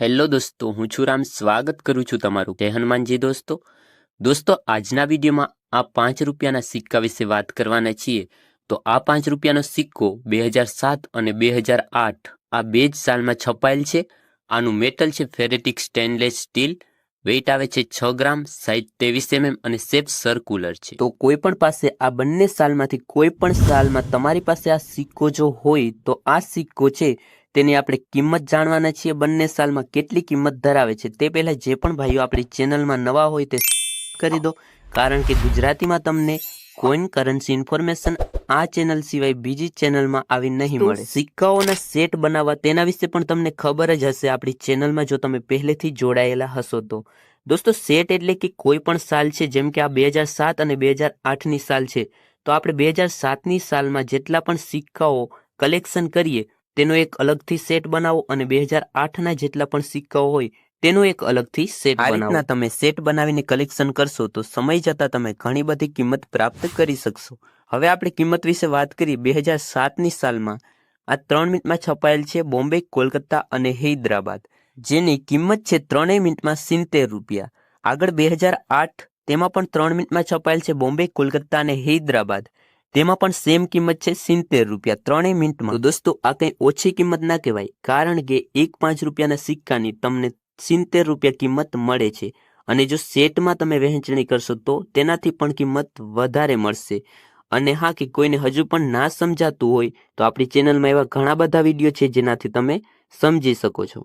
Hello દોસ્તો, હું છું રામ. સ્વાગત કરું છું તમારું. જય હનુમાનજી દોસ્તો આજના વિડીયોમાં આ 5 રૂપિયાના સિક્કા વિશે વાત કરવાના છીએ. તો આ 5 રૂપિયાનો સિક્કો 2007 અને 2008 આ બે જ સાલમાં છપાયેલ છે. આનું મેટલ છે ફેરેટિક સ્ટેનલેસ સ્ટીલ. વેઇટ આવે છે 6 ગ્રામ, સાઇઝ 23 mm અને શેપ સર્ક્યુલર છે. તો કોઈ પણ પાસે આ બંને સાલમાંથી કોઈ પણ સાલમાં તમારી પાસે આ સિક્કો જો હોય તો આ સિક્કો છે તેની આપણે કિંમત જાણવાના છીએ. બંને સાલમાં કેટલી કિંમત ધરાવે છે તે પહેલાં જે પણ ભાઈઓ આપણી ચેનલમાં નવા હોય તે કરી દો, કારણ કે ગુજરાતીમાં તમને કોઈન કરન્સી ઇન્ફોર્મેશન આ ચેનલ સિવાય બીજી ચેનલમાં આવી નહીં મળે. સિક્કાઓના સેટ બનાવવા તેના વિશે પણ તમને ખબર જ હશે આપણી ચેનલમાં જો તમે પહેલેથી જોડાયેલા હશો તો. દોસ્તો સેટ એટલે કે કોઈ પણ સાલ છે, જેમ કે આ 2007 અને 2008ની સાલ છે, તો આપણે 2007ની સાલમાં જેટલા પણ સિક્કાઓ કલેક્શન કરીએ તેનો એક અલગથી સેટ બનાવો અને 2008ના જેટલા પણ સિક્કાઓ હોય તેનો એક અલગથી સેટ બનાવો. આ રીતના તમે સેટ બનાવીને કલેક્શન કરશો તો સમય જતાં તમે ઘણી બધી કિંમત પ્રાપ્ત કરી શકશો. હવે આપણે કિંમત વિશે વાત કરીએ. 2007ની સાલમાં આ 3 મિનિટમાં છપાયેલ છે બોમ્બે, કોલકાતા અને હૈદરાબાદ, જેની કિંમત છે 3 મિનિટમાં 70 રૂપિયા. આગળ 2008 તેમાં પણ 3 મિનિટમાં છપાયેલ છે બોમ્બે, કોલકાતા અને હૈદરાબાદ, તેમાં પણ સેમ કિંમત છે 70 રૂપિયા 3 મિનિટમાં. તો દોસ્તો આ કંઈ ઓછી કિંમત ના કહેવાય, કારણ કે એક 5 રૂપિયાના સિક્કાની તમને 70 રૂપિયા કિંમત મળે છે. અને જો સેટમાં તમે વહેંચણી કરશો તો તેનાથી પણ કિંમત વધારે મળશે. અને હા, કે કોઈને હજુ પણ ના સમજાતું હોય તો આપણી ચેનલમાં એવા ઘણા બધા વિડીયો છે જેનાથી તમે સમજી શકો છો.